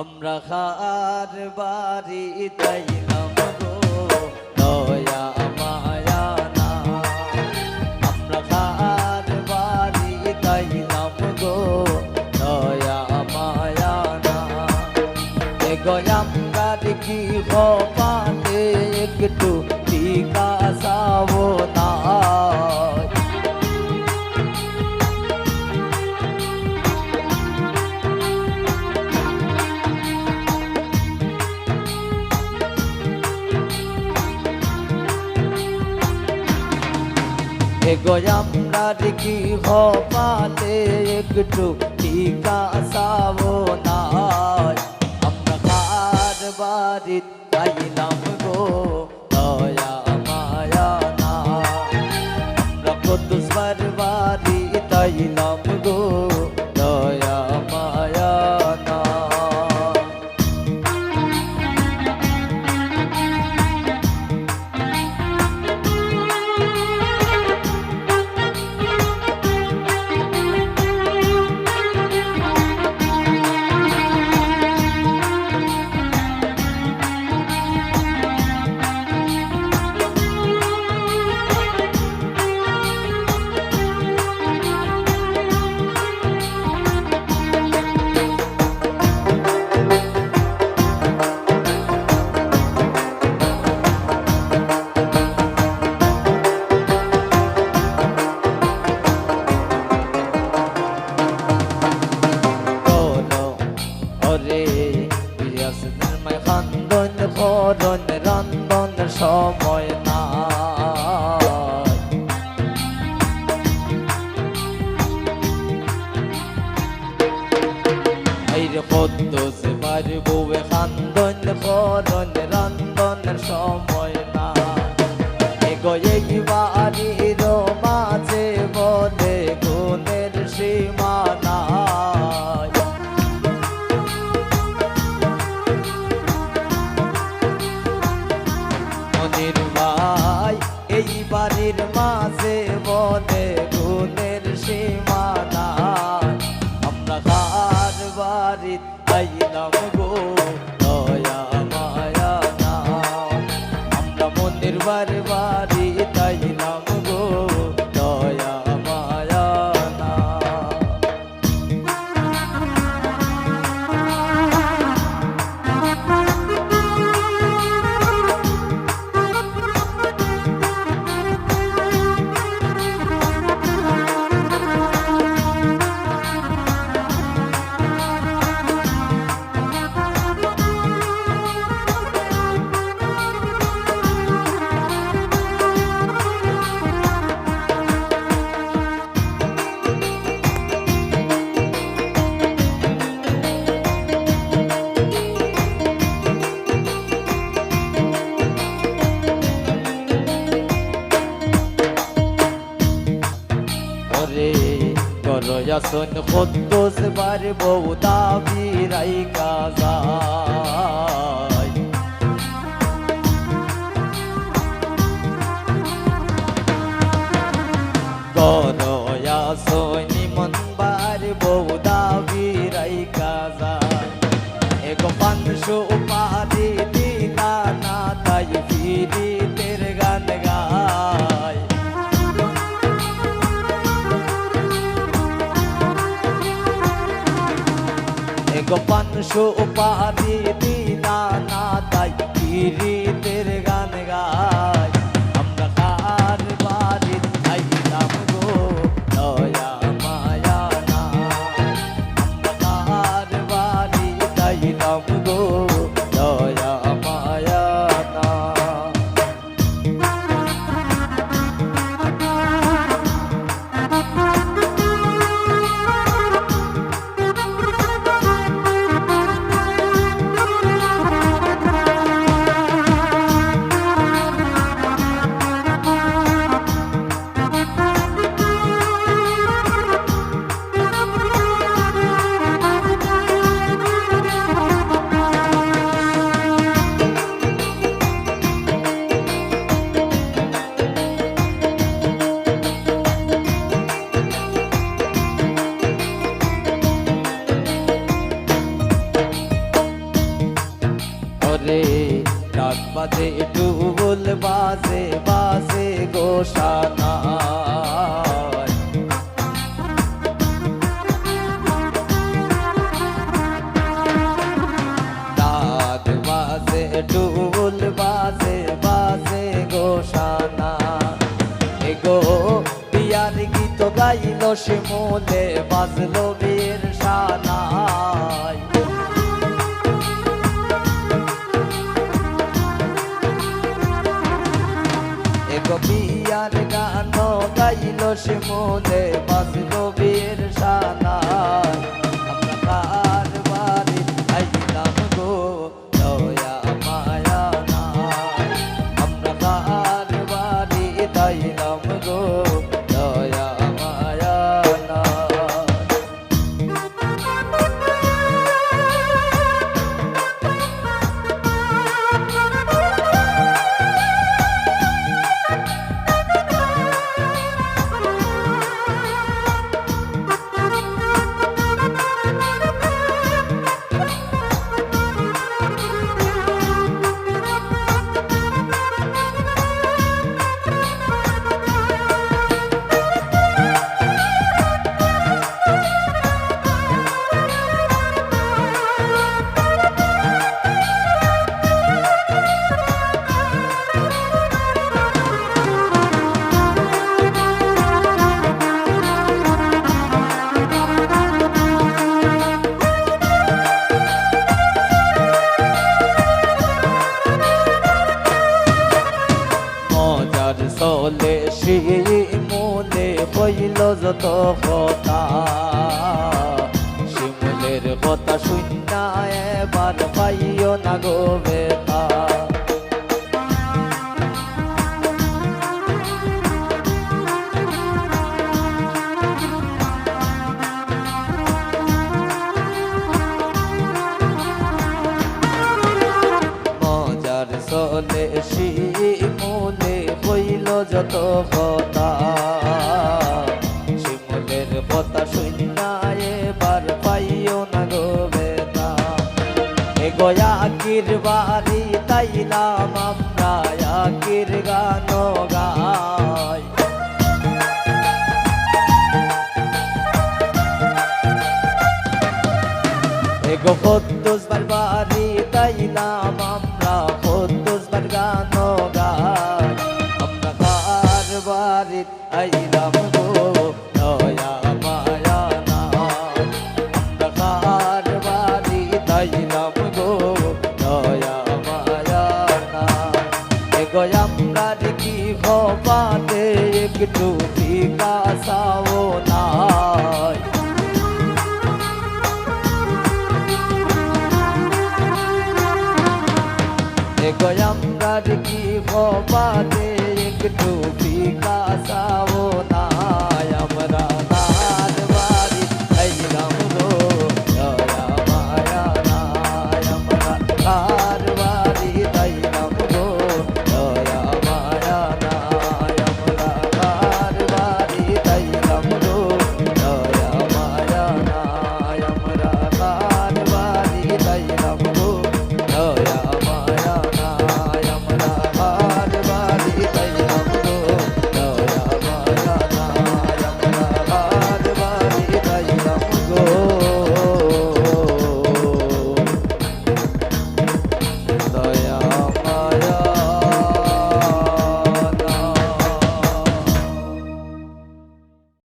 আমরা খার বাড়ি তাইলাম গো দয়া মায়া না। আমরা খার বাড়ি তাইলাম গো দয়া মায়া না। গয়ামগার কি পাতে একটু টিকা সাবো না। গয়ামগার কি পাতে একটু টিকা সাবো না। আমরা কার বাড়ি তাইলাম গো দয়া মায়া না। আমরা কুদ্দুসবার বাড়ি তাইলাম গো দয়া মায়া না। খান্দন খরন রন্ধন সময় না। কুদ্দুস পারবো খান্দন খরন রন্ধন সময় না। এই বাড়ির মাঝে বলে গুণের সীমানা। ভাই এই বাড়ির মাঝে বলে গুণের সীমানা। আমরা কার বাড়ি তাইলাম গো দয়া মায়া না। আমরা মন্দির বাড়ি তাইলাম গো দয়া মায়া না। করয়াসন কুদ্দুস বার বউ দাবি রাইকা যায়। করয়াসন নিমন বার বউ দাবি রাইকা যায়। এগো পানশো উপাধি দিলা না তাই ফিরিতের গান গায়। পানশো উপাধি দিলা না তাই পীড়িতের গান গায়। আমরা কার বাড়ি তাইলাম গো দয়া মায়া না। আমরা কার বাড়ি তাইলাম গো দয়া মায়া না। ঢাক বাজে ডুবুল বাজে বাজে গোসানায় ঢাক বাজে ডুবুল বাজে বাজে গোসানায় এগো বিয়ার গীত গাইল শিমুলে বাজলো বীর সানায় এগো বিয়ার গান গাইল শিমুলে বাজলো বীর সানায় আমরা কার বাড়ি আইলাম গো দয়া মায়া নাই আমরা কার বাড়ি আইলাম গো দয়া মায়া নাই চলে শিমুলে বইল যত কথা শিমুলের কথা শুননা এবার পাইও না গো বেতা মজার চলে শিমুলে বইল যত কথা শিমুলের কথা শুননা এবার পাইও না গো বেতা এগো আকির বাড়ি তাইলাম আমরা আকির গান গাই এগো কদ্দুস বাড়ি তাইলাম আমরা কদ্দুস গান গাই আমরা কার বাড়ি আইলাম গো দয়া মায়া নাই আমরা কার বাড়ি তাইলাম গো দয়া মায়া নাই এগো আমরা কি হবাতে একটু বিকাশাও নাই এগো আমরা কি হবাতে একটু